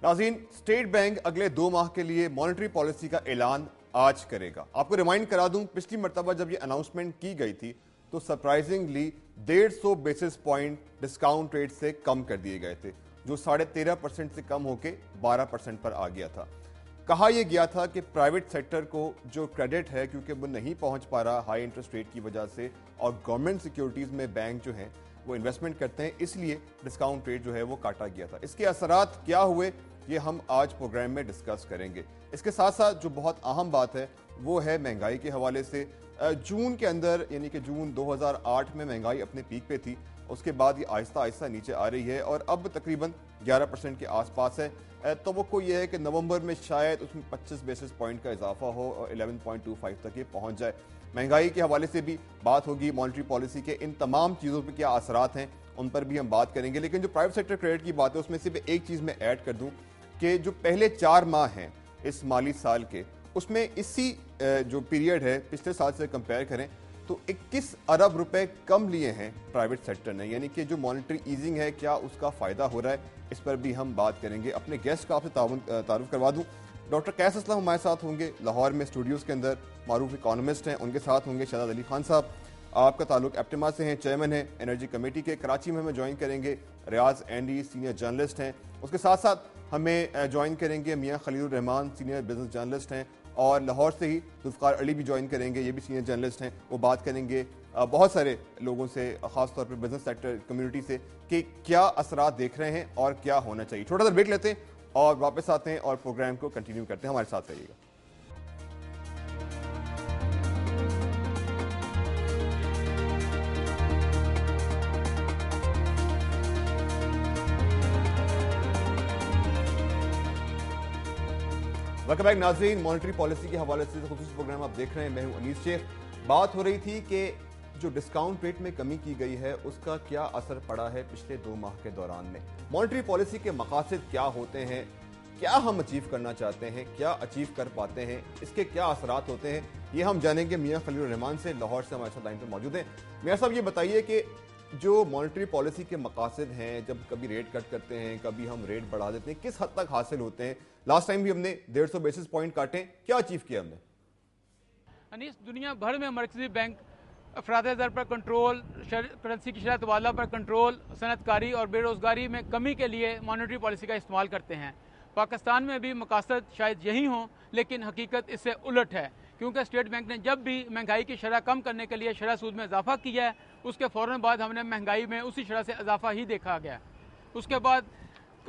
नाज़रीन, state bank अगले 2 माह के लिए मॉनेटरी पॉलिसी का ऐलान आज करेगा। आपको रिमाइंड करा दूं, पिछली मरतबा जब ये अनाउंसमेंट की गई थी तो surprisingly 150 basis point discount rate से कम कर दिए गए थे, जो 13.5% से कम होकर 12% पर आ गया था। कहा यह गया था कि प्राइवेट सेक्टर को जो क्रेडिट है, क्योंकि वो नहीं पहुंच पा रहा हाई इंटरेस्ट रेट की वजह से, और गवर्नमेंट सिक्योरिटीज में बैंक जो हैं वो इन्वेस्टमेंट करते हैं, इसलिए डिस्काउंट रेट जो है वो काटा गया था। इसके असरात क्या हुए ये हम आज प्रोग्राम में डिस्कस करेंगे। इसके साथ साथ जो बहुत अहम बात है वो है महंगाई के हवाले से। जून के अंदर, यानी कि जून 2008 में महंगाई अपने पीक पे थी, उसके बाद ये आहिस्ता आहिस्ता नीचे आ रही है और अब तकरीबन 11% के आसपास है। तो ये है कि नवंबर में शायद उसमें 25 बेसिस पॉइंट का इजाफा हो और 11.25 तक ये पहुंच जाए। महंगाई के हवाले से भी बात होगी, मॉनेटरी पॉलिसी के इन तमाम चीज़ों पर क्या असरात हैं उन पर भी हम बात करेंगे। लेकिन जो प्राइवेट सेक्टर क्रेडिट की बात है उसमें सिर्फ एक चीज़ मैं ऐड कर दूं कि जो पहले 4 माह हैं इस माली साल के, उसमें इसी जो पीरियड है पिछले साल से कंपेयर करें तो 21 अरब रुपए कम लिए हैं प्राइवेट सेक्टर ने, यानी कि जो मॉनेटरी ईजिंग है क्या उसका फायदा हो रहा है, इस पर भी हम बात करेंगे। अपने गेस्ट का आपसे तारुफ करवा दूं, डॉक्टर कैस असलम हमारे साथ होंगे लाहौर में स्टूडियोज़ के अंदर, मारूफ इकोनॉमिस्ट हैं। उनके साथ होंगे शहजाद अली खान साहब, आपका ताल्लुक एप्टिमा से हैं, चेयरमैन है एनर्जी कमेटी के। कराची में हमें ज्वाइन करेंगे रियाज एंडी, सीनियर जर्नलिस्ट हैं। उसके साथ साथ हमें ज्वाइन करेंगे मियां Khalil Rahman, senior business journalist हैं, और लाहौर से ही जुल्फ़िकार अली भी ज्वाइन करेंगे, ये भी सीनियर जर्नलिस्ट हैं। वो बात करेंगे बहुत सारे लोगों से, खासतौर पर बिजनेस सेक्टर कम्युनिटी से, कि क्या असरात देख रहे हैं और क्या होना चाहिए। छोटा सा ब्रेक लेते हैं और वापस आते हैं और प्रोग्राम को कंटिन्यू करते हैं। हमारे साथ रहिएगा। वेलकम बैक नाज़रीन, मॉनेटरी पॉलिसी के हवाले से खुसूसी प्रोग्राम आप देख रहे हैं। मैं हूं अनीस शेख। बात हो रही थी कि जो डिस्काउंट रेट में कमी की गई है उसका क्या असर पड़ा है पिछले 2 माह के दौरान में। मॉनेटरी पॉलिसी के मकासद क्या होते हैं, क्या हम अचीव करना चाहते हैं, क्या अचीव कर पाते हैं, इसके क्या असरात होते हैं, ये हम जानेंगे मियां खलील रहमान से। लाहौर से हमारे साथ लाइन पर मौजूद हैं। मियां साहब, ये बताइए कि जो मॉनेटरी पॉलिसी के मकासद हैं, जब कभी रेट कट करते हैं, कभी हम रेट बढ़ा देते हैं, किस हद तक हासिल होते हैं? लास्ट टाइम भी हमने 150 बेसिस पॉइंट काटे, क्या अचीव किया हमने? अनीस, दुनिया भर में मरकजी बैंक अफराद दर पर कंट्रोल, करेंसी की शरह तबादला पर कंट्रोल, सनतकारी और बेरोज़गारी में कमी के लिए मॉनेटरी पॉलिसी का इस्तेमाल करते हैं। पाकिस्तान में भी मकासद शायद यही हों, लेकिन हकीकत इससे उलट है, क्योंकि स्टेट बैंक ने जब भी महंगाई की शरह कम करने के लिए शरह सूद में इजाफा किया है, उसके फ़ौरन बाद हमने महंगाई में उसी शरह से इजाफा ही देखा गया। उसके बाद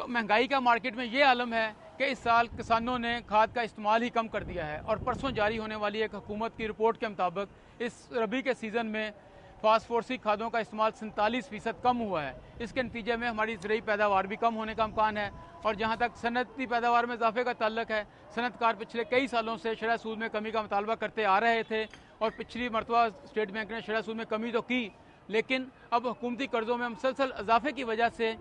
महंगाई का मार्केट में ये आलम है कि इस साल किसानों ने खाद का इस्तेमाल ही कम कर दिया है, और परसों जारी होने वाली एक हुकूमत की रिपोर्ट के मुताबिक इस रबी के सीज़न में फास्फोरसी खादों का इस्तेमाल 47% कम हुआ है। इसके नतीजे में हमारी ज़रूरी पैदावार भी कम होने का इम्कान है। और जहाँ तक सनती पैदावार में इजाफे का ताल्लुक है, सनतकार पिछले कई सालों से शरह सूद में कमी का मुतालबा करते आ रहे थे, और पिछली मरतबा स्टेट बैंक ने शरह सूद में कमी तो की, लेकिन अब हुकूमती कर्ज़ों में मुसलसल इजाफे की वजह से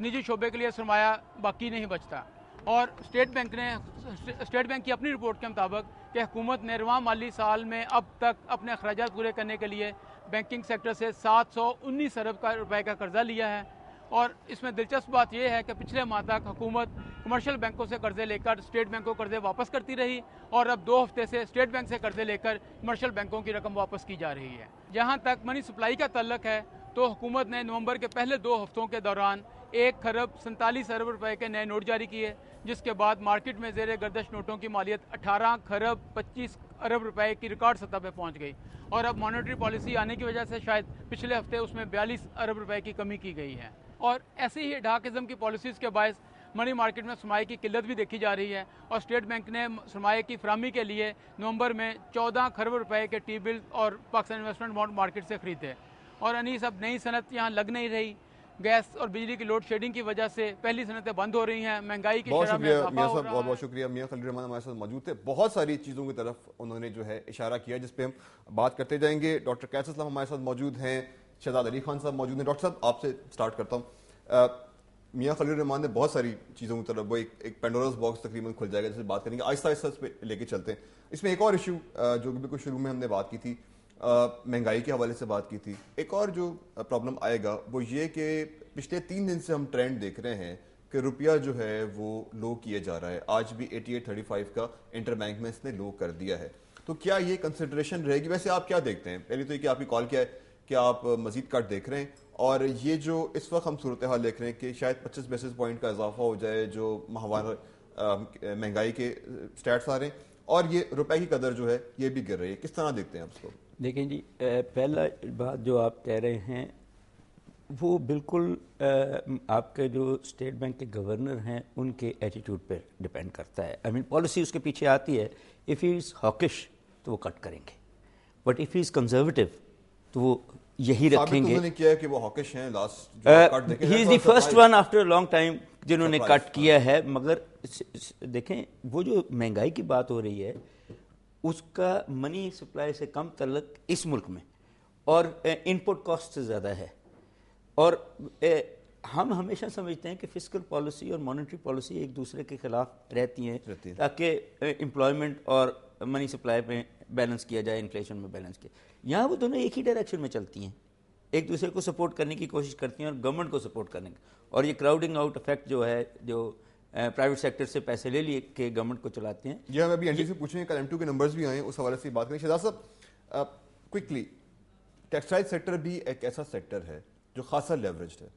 निजी शोबे के लिए सरमाया बाकी नहीं बचता। और स्टेट बैंक की अपनी रिपोर्ट के मुताबिक कि हुकूमत ने रवां माली साल में अब तक अपने अखराजात पूरे करने के लिए बैंकिंग सेक्टर से 719 अरब रुपए का कर्जा लिया है। और इसमें दिलचस्प बात यह है कि पिछले माह तक हुकूमत कमर्शियल बैंकों से कर्जे लेकर स्टेट बैंक को कर्जे वापस करती रही, और अब 2 हफ्ते से स्टेट बैंक से कर्जे लेकर कमर्शियल बैंकों की रकम वापस की जा रही है। जहाँ तक मनी सप्लाई का ताल्लुक है, तो हुकूमत ने नवंबर के पहले 2 हफ्तों के दौरान 1 खरब 47 अरब रुपए के नए नोट जारी किए, जिसके बाद मार्केट में ज़ेर गर्दश नोटों की मालियत 18 खरब 25 अरब रुपए की रिकॉर्ड सतह पर पहुंच गई। और अब मॉनेटरी पॉलिसी आने की वजह से शायद पिछले हफ्ते उसमें 42 अरब रुपए की कमी की गई है। और ऐसी ही ढाक किस्म की पॉलिसीज़ के बायस मनी मार्केट में सरमाए की किल्लत भी देखी जा रही है, और स्टेट बैंक ने सरमाए की फराहमी के लिए नवंबर में 14 खरब रुपए के टी बिल और पाकिस्तान इन्वेस्टमेंट बॉन्ड मार्केट से खरीदे। और अनीस, अब नई सनत यहाँ लग नहीं रही। गैस और बिजली की लोड शेडिंग की वजह से पहली सनतें बंद हो रही हैं, महंगाई की शरह में इजाफा हो रहा है। बहुत शुक्रिया। मियां खलील रहमान हमारे साथ मौजूद थे। बहुत सारी चीज़ों की तरफ उन्होंने जो है इशारा किया, जिस पे हम बात करते जाएंगे। डॉक्टर कैस असलम हमारे साथ मौजूद हैं, शहजाद अली खान साहब मौजूद हैं। डॉक्टर साहब, आपसे स्टार्ट करता हूँ। मियां खलील रहमान ने बहुत सारी चीज़ों की तरफ, वो एक पेंडोरास बॉक्स तकरीबन खुल जाएगा, जैसे बात करेंगे, आहिस्ता आहिस्ता इस पर लेके चलते हैं। इसमें एक और इशू जो कि बिल्कुल शुरू में हमने बात की थी, महंगाई के हवाले से बात की थी। एक और जो प्रॉब्लम आएगा वो ये कि पिछले 3 दिन से हम ट्रेंड देख रहे हैं कि रुपया जो है वो लो किया जा रहा है, आज भी 88.35 का इंटर बैंक में इसने लो कर दिया है, तो क्या ये कंसिडरेशन रहेगी? वैसे आप क्या देखते हैं? पहले तो ये कि आपकी कॉल क्या है कि आप मजीद कट देख रहे हैं, और ये जो इस वक्त हम सूरत हाल देख रहे हैं कि शायद 25 बेसिस पॉइंट का इजाफा हो जाए, जो माहवाना महंगाई के स्टैट्स आ रहे हैं, और ये रुपए की कदर जो है ये भी गिर रही है, किस तरह देखते हैं आप इसको? देखें जी, पहला बात जो आप कह रहे हैं वो बिल्कुल आपके जो स्टेट बैंक के गवर्नर हैं उनके एटीट्यूड पे डिपेंड करता है। आई मीन पॉलिसी उसके पीछे आती है, इफ़ ही इज़ हॉकिश तो वो कट करेंगे, but if he is conservative तो वो यही रखेंगे। उन्होंने किया है कि वो हॉकिश हैं, last he is the first one after a long time जिन्होंने कट किया है। मगर देखें, वो जो महंगाई की बात हो रही है उसका मनी सप्लाई से कम तल्लुक इस मुल्क में और इनपुट कॉस्ट से ज़्यादा है। और हम हमेशा समझते हैं कि फिस्कल पॉलिसी और मॉनेटरी पॉलिसी एक दूसरे के खिलाफ रहती हैं ताकि एम्प्लॉयमेंट और मनी सप्लाई में बैलेंस किया जाए, इन्फ्लेशन में बैलेंस किया। यहाँ वो दोनों एक ही डायरेक्शन में चलती हैं, एक दूसरे को सपोर्ट करने की कोशिश करती हैं और गवर्नमेंट को सपोर्ट करने की। और ये क्राउडिंग आउट इफेक्ट जो है, जो प्राइवेट सेक्टर से पैसे ले लिए के गवर्नमेंट को चलाते हैं। ये हम अभी एनडी से पूछेंगे, कल M2 के नंबर्स भी आए, उस हवाले से बात करें। शहजाद साहब, क्विकली, टेक्सटाइल सेक्टर भी एक ऐसा सेक्टर है जो खासा लेवरेज्ड है।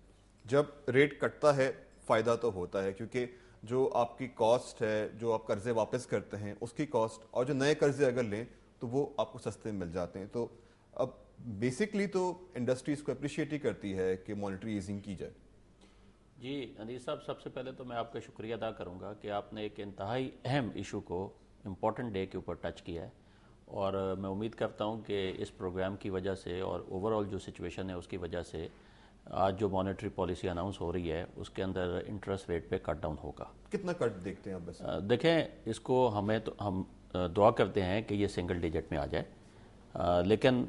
जब रेट कटता है फ़ायदा तो होता है, क्योंकि जो आपकी कॉस्ट है, जो आप कर्जे वापस करते हैं उसकी कॉस्ट, और जो नए कर्जे अगर लें तो वो आपको सस्ते मिल जाते हैं। तो अब बेसिकली तो इंडस्ट्री इसको अप्रिशिएट ही करती है कि मॉनेटरी ईजिंग की जाए। जी अनीस साहब, सबसे पहले तो मैं आपका शुक्रिया अदा करूंगा कि आपने एक इंतहाई अहम इशू को इम्पॉर्टेंट डे के ऊपर टच किया है, और मैं उम्मीद करता हूं कि इस प्रोग्राम की वजह से और ओवरऑल जो सिचुएशन है उसकी वजह से आज जो मॉनेटरी पॉलिसी अनाउंस हो रही है उसके अंदर इंटरेस्ट रेट पे कट डाउन होगा। कितना कट देखते हैं आप? बस देखें, इसको हम दुआ करते हैं कि ये सिंगल डिजिट में आ जाए, लेकिन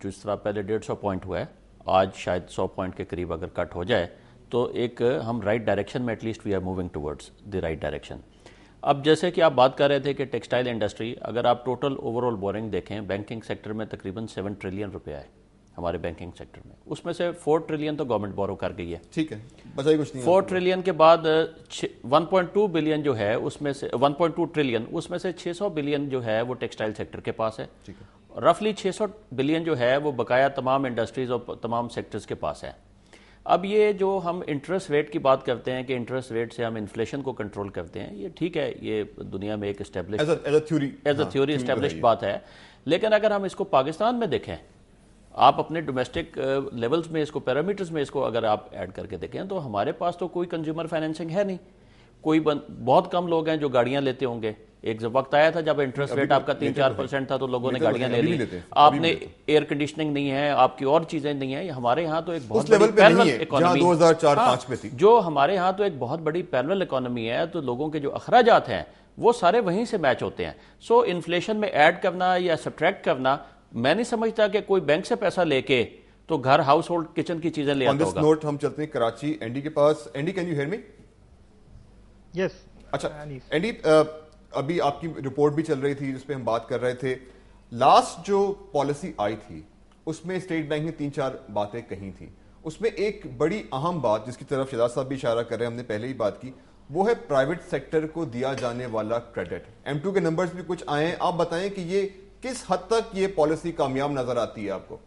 जिस तरह पहले 150 पॉइंट हुआ है, आज शायद 100 पॉइंट के करीब अगर कट हो जाए तो एक हम राइट डायरेक्शन में, at least we are moving towards the right direction. अब जैसे कि आप बात कर रहे थे कि टेक्सटाइल इंडस्ट्री, अगर आप टोटल ओवरऑल बोरिंग देखें, बैंकिंग सेक्टर में तकरीबन 7 ट्रिलियन रुपया है हमारे बैंकिंग सेक्टर में, उसमें से 4 ट्रिलियन तो गवर्नमेंट बोरो कर गई है। ठीक है, बचा कुछ नहीं। 4 ट्रिलियन के बाद 1.2 बिलियन जो है उसमें से 1.2 ट्रिलियन उसमें से 600 बिलियन जो है वो टेक्सटाइल सेक्टर के पास है। रफली 600 बिलियन जो है वो बकाया तमाम इंडस्ट्रीज और तमाम सेक्टर्स के पास है। अब ये जो हम इंटरेस्ट रेट की बात करते हैं कि इंटरेस्ट रेट से हम इन्फ्लेशन को कंट्रोल करते हैं, ये ठीक है, ये दुनिया में एक एज अ थ्योरी एस्टेब्लिश्ड बात है। लेकिन अगर हम इसको पाकिस्तान में देखें, आप अपने डोमेस्टिक लेवल्स में इसको, पैरामीटर्स में इसको अगर आप ऐड करके देखें, तो हमारे पास तो कोई कंज्यूमर फाइनेंसिंग है नहीं। बहुत कम लोग हैं जो गाड़ियां लेते होंगे। एक वक्त आया था जब इंटरेस्ट रेट आपका 3-4% था तो लोगों ने गाड़ियां ले ली। आपने एयर कंडीशनिंग नहीं है, आपकी और चीजें नहीं है। हमारे यहाँ तो एक बहुत बड़ी पैरेलल इकोनॉमी 2004-5 में थी, जो हमारे यहाँ तो एक बहुत बड़ी पैरेलल इकोनॉमी है, तो लोगों के जो अखराजात हैं वो सारे वहीं से मैच होते हैं। सो इन्फ्लेशन में ऐड करना या सब्ट्रैक्ट करना, मैं नहीं समझता कि कोई बैंक से पैसा लेके तो घर हाउस होल्ड किचन की चीजें ले आता होगा। नोट हम चलते हैं कराची, एंडी के पास। Andy, can you hear me? Yes. अच्छा एंडी, अभी आपकी रिपोर्ट भी चल रही थी जिसपे हम बात कर रहे थे। लास्ट जो पॉलिसी आई थी उसमें स्टेट बैंक ने 3-4 बातें कही थी। उसमें एक बड़ी अहम बात जिसकी तरफ शहजाद साहब भी इशारा कर रहे हैं, हमने पहले ही बात की, वो है प्राइवेट सेक्टर को दिया जाने वाला क्रेडिट। M2 के नंबर्स भी कुछ आए हैं, आप बताएं कि ये किस हद तक ये पॉलिसी कामयाब नजर आती है आपको?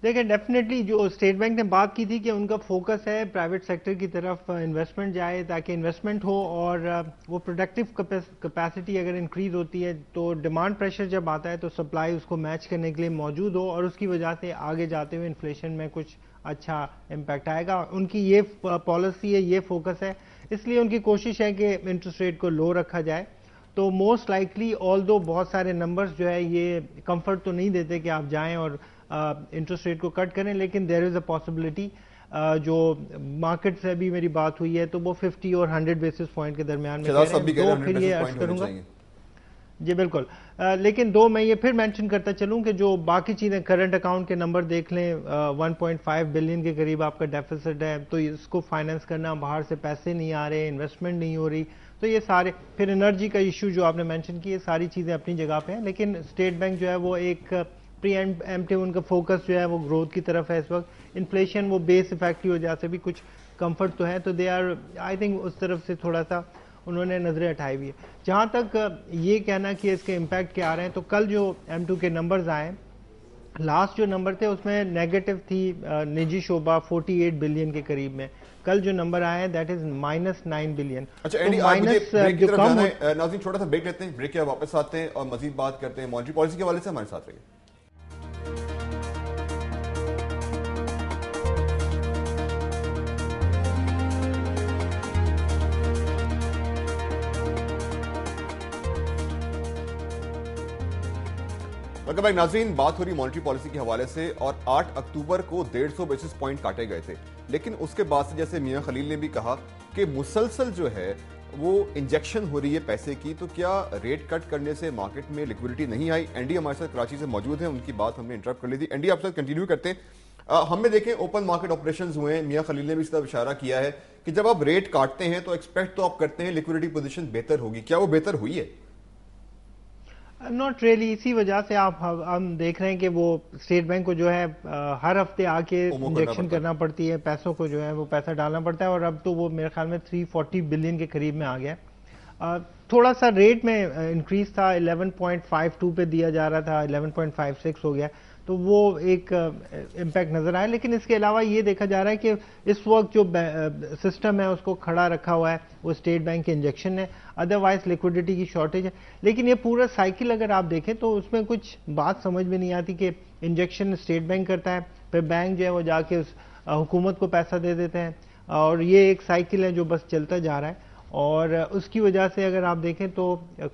देखिए, डेफिनेटली जो स्टेट बैंक ने बात की थी कि उनका फोकस है प्राइवेट सेक्टर की तरफ इन्वेस्टमेंट जाए, ताकि इन्वेस्टमेंट हो और वो प्रोडक्टिव कैपेसिटी अगर इंक्रीज होती है तो डिमांड प्रेशर जब आता है तो सप्लाई उसको मैच करने के लिए मौजूद हो, और उसकी वजह से आगे जाते हुए इन्फ्लेशन में कुछ अच्छा इम्पैक्ट आएगा। उनकी ये पॉलिसी है, ये फोकस है, इसलिए उनकी कोशिश है कि इंटरेस्ट रेट को लो रखा जाए। तो मोस्ट लाइकली, ऑल्दो बहुत सारे नंबर्स जो है ये कंफर्ट तो नहीं देते कि आप जाएं और इंटरेस्ट रेट को कट करें, लेकिन देयर इज अ पॉसिबिलिटी। जो मार्केट से भी मेरी बात हुई है तो वो 50 और 100 बेसिस पॉइंट के दरमियान में फिर ये अर्ज करूंगा। जी बिल्कुल। लेकिन दो मैं ये फिर मेंशन करता चलूं कि जो बाकी चीजें, करंट अकाउंट के नंबर देख लें, 1.5 बिलियन के करीब आपका डेफिसिट है, तो इसको फाइनेंस करना, बाहर से पैसे नहीं आ रहे, इन्वेस्टमेंट नहीं हो रही, तो ये सारे, फिर एनर्जी का इशू जो आपने मेंशन किया, सारी चीजें अपनी जगह पे हैं। लेकिन स्टेट बैंक जो है वो एक प्री एम्प्टिव उनका फोकस जो है वो ग्रोथ की तरफ है इस वक्त। इन्फ्लेशन वो बेस इफेक्ट की वजह से भी कुछ कंफर्ट तो है, तो दे आर आई थिंक उस तरफ से थोड़ा सा उन्होंने नजरें हटाई हुई है। जहां तक ये कहना कि इसके इम्पैक्ट क्या आ रहे हैं, तो कल जो M2 के नंबर्स आए, लास्ट जो नंबर थे उसमें नेगेटिव थी निजी शोबा 48 बिलियन के करीब में। कल जो नंबर आया है दैट इज -9 बिलियन। अच्छा एंडी, आप मुझे ब्रेक की तरफ जाना है। नाज़रीन छोटा सा ब्रेक लेते हैं, ब्रेक के बाद वापस आते हैं और मजीद बात करते हैं मॉनेटरी पॉलिसी के हवाले से। हमारे साथ रहिए। वेलकम बैक नाज़रीन, बात हो रही मॉनेटरी पॉलिसी के हवाले से और 8 अक्टूबर को 150 बेसिस पॉइंट काटे गए थे, लेकिन उसके बाद से जैसे मियां खलील ने भी कहा कि मुसलसल जो है वो इंजेक्शन हो रही है पैसे की, तो क्या रेट कट करने से मार्केट में लिक्विडिटी नहीं आई? एनडी हमारे साथ कराची से मौजूद है, उनकी बात हमने इंटरप्ट कर ली थी। एनडी आपसे कंटिन्यू करते हैं। हमने देखे ओपन मार्केट ऑपरेशंस हुए हैं, मियां खलील ने भी इस तरफ इशारा किया है कि जब आप रेट काटते हैं तो एक्सपेक्ट तो आप करते हैं लिक्विडिटी पोजीशन बेहतर होगी, क्या वो बेहतर हुई है? Not really. इसी वजह से आप हम देख रहे हैं कि वो स्टेट बैंक को जो है हर हफ्ते आके इंजेक्शन करना पड़ती है, पैसों को जो है वो पैसा डालना पड़ता है, और अब तो वो मेरे ख्याल में 340 बिलियन के करीब में आ गया। थोड़ा सा रेट में इंक्रीज था, 11.52 पे दिया जा रहा था, 11.56 हो गया, तो वो एक इम्पैक्ट नजर आया। लेकिन इसके अलावा ये देखा जा रहा है कि इस वक्त जो सिस्टम है उसको खड़ा रखा हुआ है वो स्टेट बैंक के इंजेक्शन है, अदरवाइज लिक्विडिटी की शॉर्टेज है। लेकिन ये पूरा साइकिल अगर आप देखें तो उसमें कुछ बात समझ में नहीं आती कि इंजेक्शन स्टेट बैंक करता है, फिर बैंक जो है वो जाके उस हुकूमत को पैसा दे देते हैं, और ये एक साइकिल है जो बस चलता जा रहा है। और उसकी वजह से अगर आप देखें तो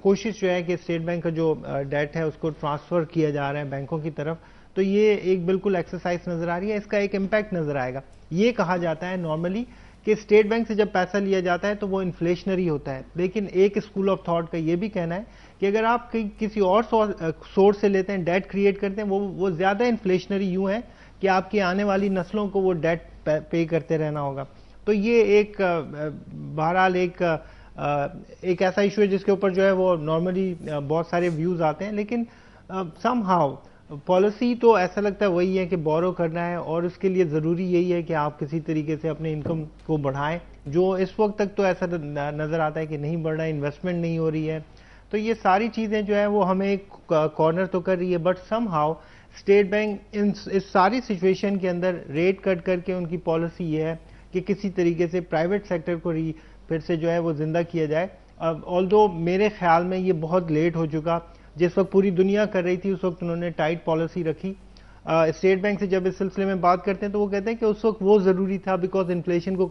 कोशिश जो है कि स्टेट बैंक का जो डेट है उसको ट्रांसफर किया जा रहा है बैंकों की तरफ, तो ये एक बिल्कुल एक्सरसाइज नजर आ रही है। इसका एक इम्पैक्ट नजर आएगा। ये कहा जाता है नॉर्मली कि स्टेट बैंक से जब पैसा लिया जाता है तो वो इन्फ्लेशनरी होता है, लेकिन एक स्कूल ऑफ थॉट का ये भी कहना है कि अगर आप किसी और सोर्स से लेते हैं, डेट क्रिएट करते हैं, वो ज्यादा इन्फ्लेशनरी यूं है कि आपकी आने वाली नस्लों को वो डेट पे करते रहना होगा। तो ये एक बहरहाल एक ऐसा इशू है जिसके ऊपर जो है वो नॉर्मली बहुत सारे व्यूज आते हैं, लेकिन समहाउ पॉलिसी तो ऐसा लगता है वही है कि बोरो करना है, और उसके लिए जरूरी यही है कि आप किसी तरीके से अपने इनकम को बढ़ाएं, जो इस वक्त तक तो ऐसा नजर आता है कि नहीं बढ़ रहा है, इन्वेस्टमेंट नहीं हो रही है। तो ये सारी चीजें जो है वो हमें एक कॉर्नर तो कर रही है, बट समहाउ स्टेट बैंक इस सारी सिचुएशन के अंदर रेट कट करके उनकी पॉलिसी ये है कि किसी तरीके से प्राइवेट सेक्टर को फिर से जो है वो जिंदा किया जाए। ऑल्दो मेरे ख्याल में ये बहुत लेट हो चुका, जिस वक्त पूरी दुनिया कर रही थी उस वक्त उन्होंने टाइट पॉलिसी रखी। स्टेट बैंक से जब इस सिलसिले में बात करते हैं तो वो कहते हैं कि उस वक्त वो जरूरी था बिकॉज इन्फ्लेशन को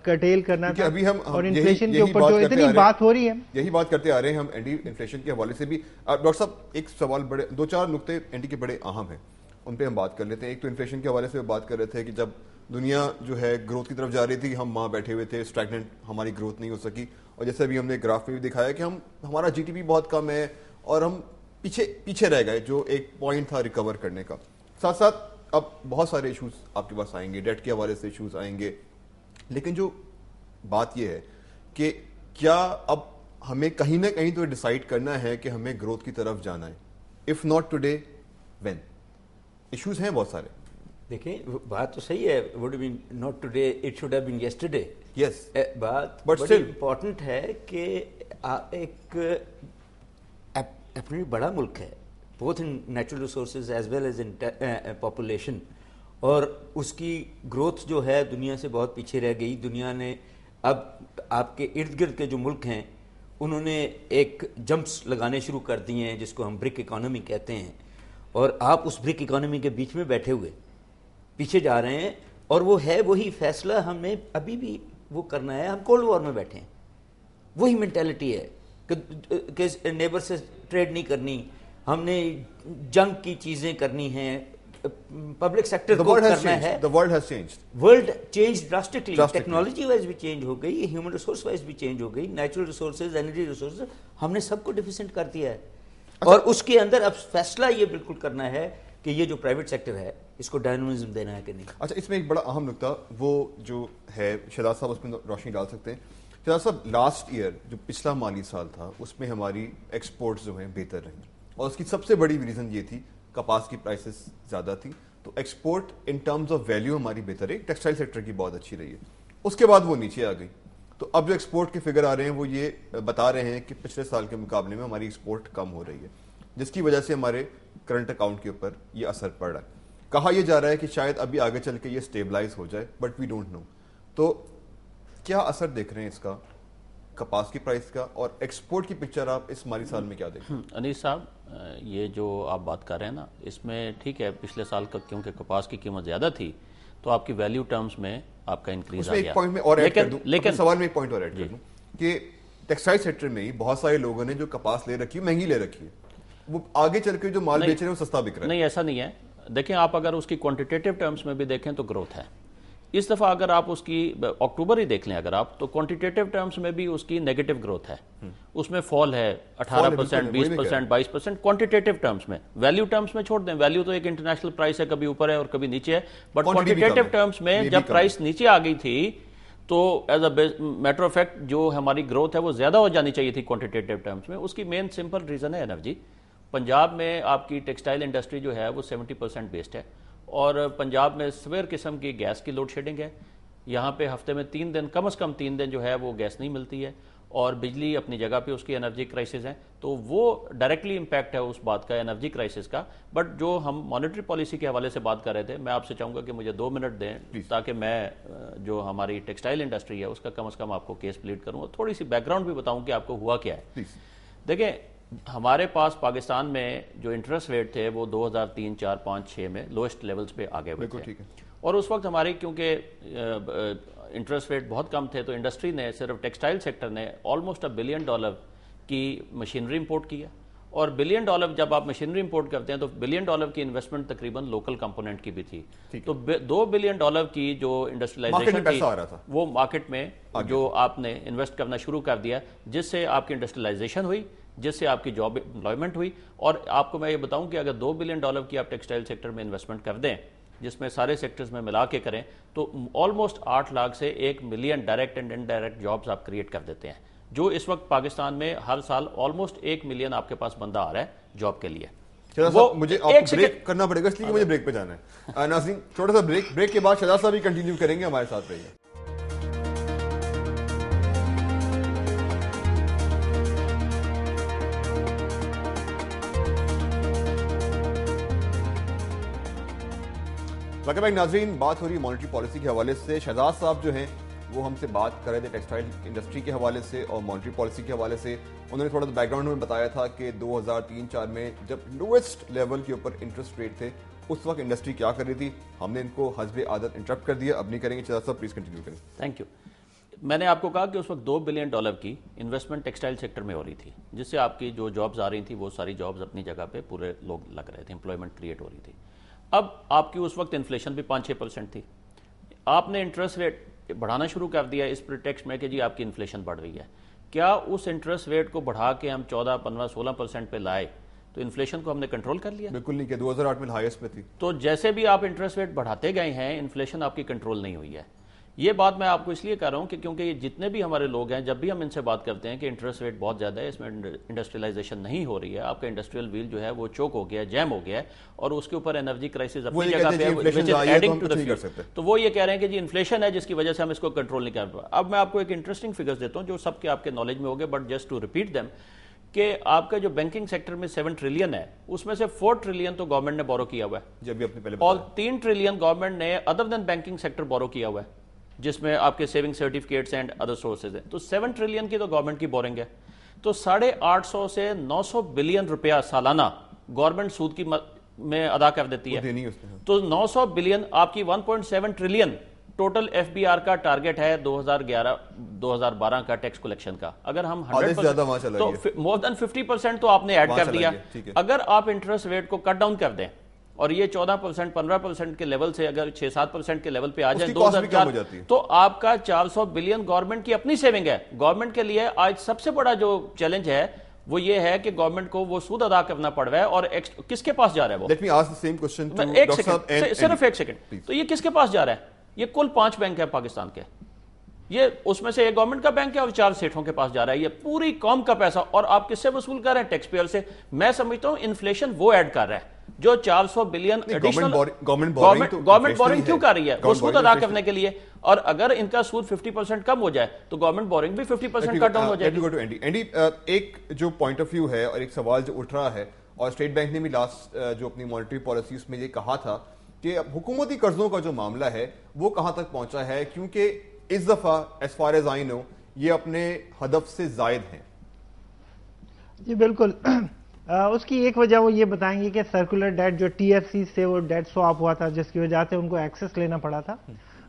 कटेल करना था। अभी हम और इन्फ्लेशन के ऊपर जो इतनी बात हो रही है, यही बात करते आ रहे हैं हम एंडी इन्फ्लेशन के हवाले से भी। डॉक्टर साहब एक सवाल, बड़े 2-4 नुक्ते एंडी के बड़े अहम हैं, उन पे हम बात कर लेते हैं। एक तो इन्फ्लेशन के हवाले से बात कर रहे थे कि जब दुनिया जो है ग्रोथ की तरफ जा रही थी, हम वहां बैठे हुए थे, स्टैग्नेंट, हमारी ग्रोथ नहीं हो सकी, और जैसे अभी हमने ग्राफ में भी दिखाया कि हमारा जीडीपी बहुत कम है और हम पीछे रह गए, जो एक पॉइंट था रिकवर करने का। साथ साथ अब बहुत सारे इश्यूज आपके पास आएंगे, डेट के हवाले से इश्यूज आएंगे, लेकिन जो बात यह है कि क्या अब हमें कहीं ना कहीं तो डिसाइड करना है कि हमें ग्रोथ की तरफ जाना है, if not today when? Issues हैं बहुत सारे। देखिए बात तो सही है, would been not today, it should have been yesterday. Yes, बात बट स्टिल इंपॉर्टेंट है कि एक अपनी बड़ा मुल्क है, both in natural resources as well as in population, और उसकी ग्रोथ जो है दुनिया से बहुत पीछे रह गई। दुनिया ने अब आपके इर्द गिर्द के जो मुल्क हैं उन्होंने एक जंप्स लगाने शुरू कर दिए हैं, जिसको हम ब्रिक इकोनॉमी कहते हैं, और आप उस ब्रिक इकोनॉमी के बीच में बैठे हुए पीछे जा रहे हैं। और वो है वही फैसला हमें अभी भी वो करना है। हम कोल्ड वॉर में बैठे हैं, वही मेंटेलिटी है कि नेबर से ट्रेड नहीं करनी, हमने जंग की चीजें करनी हैं, पब्लिक सेक्टर को करना है। The world has changed. World change drastically, technology wise भी चेंज हो गई, ह्यूमन रिसोर्स वाइज भी चेंज हो गई, नेचुरल रिसोर्सेज, एनर्जी रिसोर्सेज, हमने सबको डिफिशिएंट कर दिया है। और उसके अंदर अब फैसला ये बिल्कुल करना है कि ये जो प्राइवेट सेक्टर है इसको डायनामिज्म देना है कि नहीं। अच्छा, इसमें एक बड़ा अहम नुकता वो जो है, शहजाद साहब उसमें रोशनी डाल सकते हैं। शहजाद साहब, लास्ट ईयर जो पिछला माली साल था उसमें हमारी एक्सपोर्ट्स जो हैं बेहतर रही, और उसकी सबसे बड़ी रीज़न ये थी कपास की प्राइसेस ज़्यादा थी, तो export in terms of value हमारी बेहतर है, टेक्सटाइल सेक्टर की बहुत अच्छी रही है। उसके बाद वो नीचे आ गई। तो अब जो एक्सपोर्ट के फिगर आ रहे हैं वो ये बता रहे हैं कि पिछले साल के मुकाबले में हमारी एक्सपोर्ट कम हो रही है, जिसकी वजह से हमारे करंट अकाउंट के ऊपर ये असर पड़ रहा है। कहा यह जा रहा है कि शायद अभी आगे चल के ये स्टेबलाइज हो जाए, बट वी डोंट नो। तो क्या असर देख रहे हैं इसका कपास की प्राइस का, और एक्सपोर्ट की पिक्चर आप इस माली साल में क्या देख रहे हैं? अनीस साहब, ये जो आप बात कर रहे हैं ना, इसमें ठीक है, पिछले साल का क्योंकि कपास की कीमत ज़्यादा थी तो आपकी वैल्यू टर्म्स में आपका इंक्रीज आ गया। एक पॉइंट में और ऐड कर दूं, लेकिन सवाल में एक पॉइंट और ऐड कर दूं कि टेक्सटाइल सेक्टर में ही बहुत सारे लोगों ने जो कपास ले रखी है, महंगी ले रखी है, वो आगे चल के जो माल बेच रहे हैं वो सस्ता बिक रहा है। नहीं, ऐसा नहीं है। देखें, आप अगर उसकी क्वांटिटेटिव टर्म्स में भी देखें तो ग्रोथ है। इस दफ़ा अगर आप उसकी अक्टूबर ही देख लें अगर आप, तो क्वांटिटेटिव टर्म्स में भी उसकी नेगेटिव ग्रोथ है। उसमें फॉल है 18%, 20%, 22% क्वांटिटेटिव टर्म्स में। वैल्यू टर्म्स में छोड़ दें, वैल्यू तो एक इंटरनेशनल प्राइस है, कभी ऊपर है और कभी नीचे है, बट क्वांटिटेटिव टर्म्स में जब प्राइस नीचे आ गई थी तो as a matter of fact जो हमारी ग्रोथ है वो ज्यादा हो जानी चाहिए थी क्वांटिटेटिव टर्म्स में। उसकी मेन सिंपल रीजन है एनर्जी। पंजाब में आपकी टेक्सटाइल इंडस्ट्री जो है वो 70% बेस्ड है, और पंजाब में सवेर किस्म की गैस की लोड शेडिंग है। यहाँ पे हफ्ते में 3 दिन, कम से कम 3 दिन जो है वो गैस नहीं मिलती है, और बिजली अपनी जगह पे उसकी एनर्जी क्राइसिस है। तो वो डायरेक्टली इंपैक्ट है उस बात का, एनर्जी क्राइसिस का। बट जो हम मॉनेटरी पॉलिसी के हवाले से बात कर रहे थे, मैं आपसे चाहूँगा कि मुझे 2 मिनट दें ताकि मैं जो हमारी टेक्सटाइल इंडस्ट्री है उसका कम से कम आपको केस प्लीड करूँ और थोड़ी सी बैकग्राउंड भी बताऊँ कि आपको हुआ क्या है। देखें, हमारे पास पाकिस्तान में जो इंटरेस्ट रेट थे वो 2003, 4, 5, 6 में लोएस्ट लेवल्स पे आ गए हुए थे, और उस वक्त हमारी क्योंकि इंटरेस्ट रेट बहुत कम थे तो इंडस्ट्री ने, सिर्फ टेक्सटाइल सेक्टर ने ऑलमोस्ट $1 बिलियन की मशीनरी इंपोर्ट किया। और $1 बिलियन जब आप मशीनरी इंपोर्ट करते हैं तो $1 बिलियन की इन्वेस्टमेंट तकरीबन लोकल कंपोनेंट की भी थी। तो $2 बिलियन की जो इंडस्ट्रियलाइजेशन थी वो मार्केट में जो आपने इन्वेस्ट करना शुरू कर दिया, जिससे आपकी इंडस्ट्रियलाइजेशन हुई, जिससे आपकी जॉब एम्प्लॉयमेंट हुई। और आपको मैं ये बताऊं कि अगर $2 बिलियन की आप टेक्सटाइल सेक्टर में इन्वेस्टमेंट कर दें, जिसमें सारे सेक्टर्स में मिला के करें, तो ऑलमोस्ट 8 लाख से 1 million direct and indirect jobs आप क्रिएट कर देते हैं, जो इस वक्त पाकिस्तान में हर साल ऑलमोस्ट 1 मिलियन आपके पास बंदा आ रहा है जॉब के लिए। वो मुझे आपको ब्रेक करना पड़ेगा, इसलिए मुझे ब्रेक पे जाना है। नाज़रीन, छोटा सा ब्रेक के बाद शहजाद साहब भी कंटिन्यू करेंगे, हमारे साथ रहिए। वेलकम बैक नाज़रीन, बात हो रही है मॉनेटरी पॉलिसी के हवाले से। शहजाद साहब जो हैं वो हमसे बात कर रहे थे टेक्सटाइल इंडस्ट्री के हवाले से और मॉनेटरी पॉलिसी के हवाले से। उन्होंने थोड़ा सा बैकग्राउंड में बताया था कि 2003-4 में जब लोएस्ट लेवल के ऊपर इंटरेस्ट रेट थे, उस वक्त इंडस्ट्री क्या कर रही थी। हमने इनको हस्बे आदत इंटरप्ट कर दिया, अब नहीं करेंगे। शहजाद साहब प्लीज कंटिन्यू करें। Thank you. मैंने आपको कहा कि उस वक्त $2 बिलियन की इन्वेस्टमेंट टेक्सटाइल सेक्टर में हो रही थी, जिससे आपकी जो जॉब्स आ रही थी वो सारी जॉब्स अपनी जगह पे पूरे लोग लग रहे थे, एम्प्लॉयमेंट क्रिएट हो रही थी। अब आपकी उस वक्त इन्फ्लेशन भी 5-6% थी। आपने इंटरेस्ट रेट बढ़ाना शुरू कर दिया इस प्रिटेक्स्ट में कि जी आपकी इन्फ्लेशन बढ़ रही है। क्या उस इंटरेस्ट रेट को बढ़ा के हम 14, 15, 16% पे लाए तो इन्फ्लेशन को हमने कंट्रोल कर लिया? बिल्कुल नहीं किया, 2008 में हाईएस्ट पे थी। तो जैसे भी आप इंटरेस्ट रेट बढ़ाते गए हैं, इन्फ्लेशन आपकी कंट्रोल नहीं हुई है। ये बात मैं आपको इसलिए कर रहा हूं कि क्योंकि ये जितने भी हमारे लोग हैं, जब भी हम इनसे बात करते हैं कि इंटरेस्ट रेट बहुत ज्यादा है, इसमें इंडस्ट्रियलाइजेशन नहीं हो रही है, आपका इंडस्ट्रियल व्हील जो है वो चोक हो गया है, जैम हो गया है, और उसके ऊपर एनर्जी क्राइसिस अपनी जगह पे एडिंग टू द फ्यूल। तो वो ये कह रहे हैं कि जी इन्फ्लेशन है जिसकी वजह से हम इसको कंट्रोल नहीं कर पा। अब मैं आपको एक इंटरेस्टिंग फिगर्स देता हूं जो सबके आपके नॉलेज में होंगे, but just to repeat them, कि आपका जो बैंकिंग सेक्टर में 7 ट्रिलियन है, उसमें से 4 ट्रिलियन तो गवर्नमेंट ने बोरो किया हुआ है, जब भी अपने पहले, और 3 ट्रिलियन गवर्नमेंट ने अदर देन बैंकिंग सेक्टर बोरो किया हुआ है, जिसमें आपके saving certificates and other sources हैं। तो 7 ट्रिलियन की तो गवर्नमेंट की बोरिंग है। तो 850 से 900 बिलियन रुपया सालाना गवर्नमेंट सूद की में अदा कर देती है। तो 900 बिलियन आपकी 1.7 ट्रिलियन टोटल एफबीआर का टारगेट है 2011-2012 का टैक्स कलेक्शन का। अगर हम 100% तो मोर देन 50% तो आपने ऐड कर दिया। अगर आप इंटरेस्ट रेट को कट डाउन कर दें और ये 14%, 15% के लेवल से अगर 6-7% के लेवल पे आ जाए 2004, तो आपका 400 बिलियन गवर्नमेंट की अपनी सेविंग है। गवर्नमेंट के लिए आज सबसे बड़ा जो चैलेंज है वो ये है कि गवर्नमेंट को वो सूद अदा करना पड़ रहा है, और किसके पास जा रहा है वो? Let me ask the same question to doctor साहब, सिर्फ एक सेकंड। तो ये किसके पास जा रहा है? ये कुल 5 बैंक है पाकिस्तान के, ये उसमें से एक गवर्नमेंट का बैंक है और 4 सेठों के पास जा रहा है। ये पूरी कौम का पैसा, और आप किससे वसूल कर रहे हैं? टैक्स पेयर से। मैं समझता हूं इन्फ्लेशन वो ऐड कर रहा है। जो 400 बिलियन एडिशनल गवर्नमेंट बोरिंग क्यों कर रही है वो सूद अदा करने के लिए, और अगर इनका सूद 50% कम हो जाए तो गवर्नमेंट बोरिंग भी 50% कट डाउन हो जाएगी। एंडी, एक जो पॉइंट ऑफ व्यू है और एक सवाल जो उठ रहा है, और स्टेट बैंक ने भी लास्ट जो अपनी मॉनेटरी पॉलिसी में ये कहा था कि हुकूमती कर्जों का जो मामला है वो कहां तक पहुंचा है, क्योंकि इस दफा as far as I know ये अपने हदफ से जायद हैं। जी बिल्कुल। उसकी एक वजह वो ये बताएंगे कि सर्कुलर डेट जो टीएफसी से वो डेट स्वैप हुआ था जिसकी वजह से उनको एक्सेस लेना पड़ा था,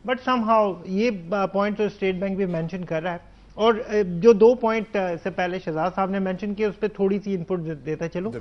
बट समहाउ ये पॉइंट तो स्टेट बैंक भी मेंशन कर रहा है। और जो 2 पॉइंट से पहले शहजाद साहब ने मेंशन किए उस पर थोड़ी सी इनपुट देता चलो।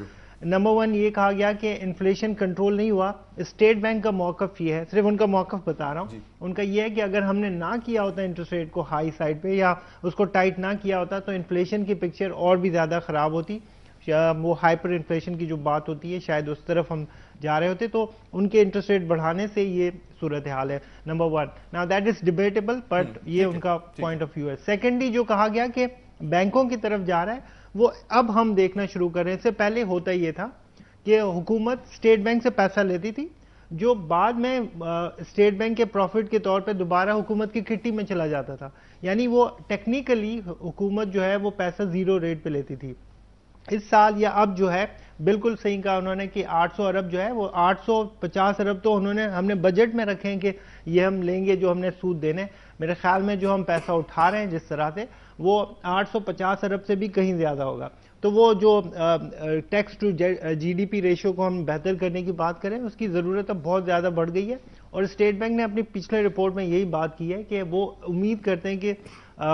नंबर 1 ये कहा गया कि इन्फ्लेशन कंट्रोल नहीं हुआ। स्टेट बैंक का मौकफ ये है, सिर्फ उनका मौकफ बता रहा हूँ, उनका ये है कि अगर हमने ना किया होता इंटरेस्ट रेट को हाई साइड पे या उसको टाइट ना किया होता तो इन्फ्लेशन की पिक्चर और भी ज्यादा खराब होती, वो हाइपर इन्फ्लेशन की जो बात होती है शायद उस तरफ हम जा रहे होते। तो उनके इंटरेस्ट रेट बढ़ाने से ये सूरत हाल है, number 1। Now that is debatable, but ये उनका पॉइंट ऑफ व्यू है। सेकेंडली जो कहा गया कि बैंकों की तरफ जा रहा है वो अब हम देखना शुरू कर रहे हैं। इससे पहले होता ये था कि हुकूमत स्टेट बैंक से पैसा लेती थी जो बाद में स्टेट बैंक के प्रॉफिट के तौर पे दोबारा हुकूमत की किट्टी में चला जाता था, यानी वो टेक्निकली हुकूमत जो है वो पैसा 0 रेट पे लेती थी। इस साल या अब जो है बिल्कुल सही कहा उन्होंने कि 800 अरब जो है वो 850 अरब तो उन्होंने हमने बजट में रखे हैं कि ये हम लेंगे जो हमने सूद देने। मेरे ख्याल में जो हम पैसा उठा रहे हैं जिस तरह से वो 850 अरब से भी कहीं ज्यादा होगा। तो वो जो टैक्स टू जीडीपी रेशियो को हम बेहतर करने की बात करें उसकी जरूरत अब बहुत ज्यादा बढ़ गई है, और स्टेट बैंक ने अपनी पिछले रिपोर्ट में यही बात की है कि वो उम्मीद करते हैं कि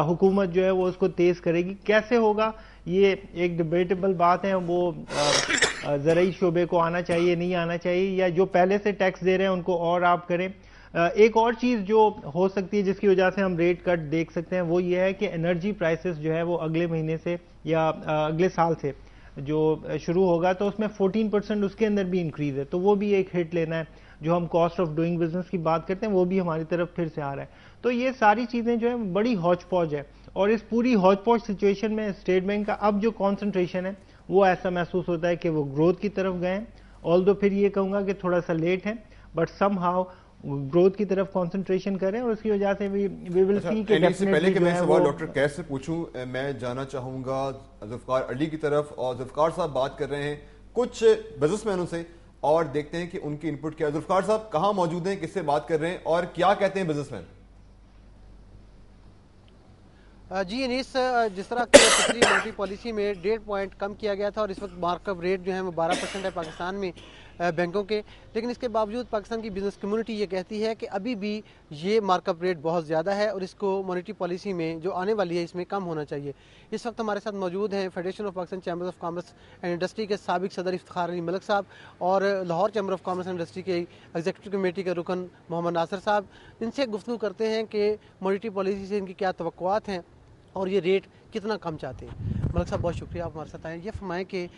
हुकूमत जो है वो उसको तेज करेगी। कैसे होगा ये एक डिबेटेबल बात है, वो ज़राई शोबे को आना चाहिए नहीं आना चाहिए, या जो पहले से टैक्स दे रहे हैं उनको और आप करें। एक और चीज जो हो सकती है जिसकी वजह से हम रेट कट देख सकते हैं वो ये है कि एनर्जी प्राइसेस जो है वो अगले महीने से या अगले साल से जो शुरू होगा तो उसमें 14% उसके अंदर भी इंक्रीज है, तो वो भी एक हिट लेना है। जो हम कॉस्ट ऑफ डूइंग बिजनेस की बात करते हैं वो भी हमारी तरफ फिर से आ रहा है। तो ये सारी चीजें जो है बड़ी हौच पौच है, और इस पूरी हौच पौच सिचुएशन में स्टेट बैंक का अब जो कॉन्सेंट्रेशन है वो ऐसा महसूस होता है कि वो ग्रोथ की तरफ गए हैं। ऑल्दो फिर ये कहूंगा कि थोड़ा सा लेट है, बट समहाउ ग्रोथ की तरफ कंसंट्रेशन करें, और उसकी वजह से वी विल सी कि पहले कि मैं सवाल डॉक्टर कैस से पूछूं, मैं जाना चाहूंगा जुल्फकार अली की तरफ। और जुल्फकार साहब बात कर रहे हैं कुछ बिजनेसमैनों से और देखते हैं कि उनकी इनपुट क्या है। जुल्फकार साहब कहां मौजूद हैं, किससे बात कर रहे हैं और क्या कहते हैं बिजनेसमैन? जी अनीस, जिस तरह की पिछली मॉनेटरी पॉलिसी में 1.5 पॉइंट कम किया गया था और इस वक्त मार्कअप रेट जो है वो 12% है पाकिस्तान में बैंकों के, लेकिन इसके बावजूद पाकिस्तान की बिजनेस कम्युनिटी ये कहती है कि अभी भी ये मार्कअप रेट बहुत ज़्यादा है और इसको मॉनेटरी पॉलिसी में जो आने वाली है इसमें कम होना चाहिए। इस वक्त हमारे साथ मौजूद हैं federation of Pakistan chambers of commerce and industry के साबिक सदर इफ्तिखार अली मलिक साहब और Lahore chamber of commerce and industry के एग्जीक्यूटिव कमेटी के रुकन मोहम्मद नासिर साहब। इनसे गुफ्तगू करते हैं कि मॉनेटरी पॉलिसी से इनकी क्या तवक्कुआत हैं और ये रेट कितना कम चाहते हैं। मलिक साहब बहुत शुक्रिया आप हमारे साथ आए। ये फरमाएं कि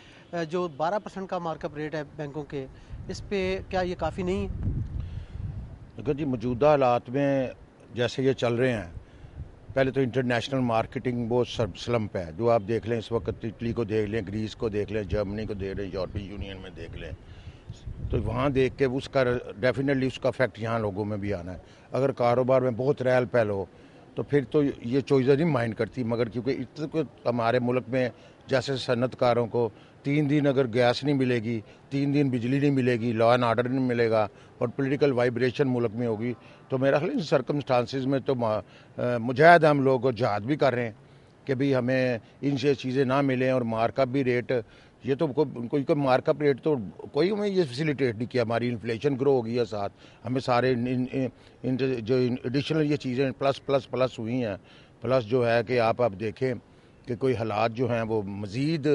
जो 12% का मार्कअप रेट है बैंकों के, इस पे क्या ये काफ़ी नहीं है? देखो जी, मौजूदा हालात में जैसे ये चल रहे हैं, पहले तो इंटरनेशनल मार्केटिंग बहुत स्लम्प है। जो आप देख लें इस वक्त, इटली को देख लें, ग्रीस को देख लें, जर्मनी को देख लें, यूरोपियन यूनियन में देख लें, तो वहाँ देख के उसका डेफिनेटली उसका इफेक्ट यहाँ लोगों में भी आना है। अगर कारोबार में बहुत रहल पहल हो तो फिर तो ये चॉइसें नहीं माइंड करती, मगर क्योंकि इतने हमारे मुल्क में जैसे सन्नतकारों को 3 दिन अगर गैस नहीं मिलेगी, 3 दिन बिजली नहीं मिलेगी, लॉ एंड ऑर्डर नहीं मिलेगा और पॉलिटिकल वाइब्रेशन मुल्क में होगी, तो मेरा ख्याल इन सर्कमस्टांसिस में तो मुजाहिद हम लोग जहाद भी कर रहे हैं कि भाई हमें इनसे चीज़ें ना मिलें। और मार्कअप भी रेट, ये तो कोई मार्कअप रेट तो कोई हमें ये फैसिलिटेट नहीं किया। हमारी इन्फ्लेशन ग्रो हो गई है, साथ हमें सारे जो एडिशनल ये चीज़ें प्लस हुई हैं। प्लस जो है कि आप देखें कि कोई हालात जो हैं वो मज़ीद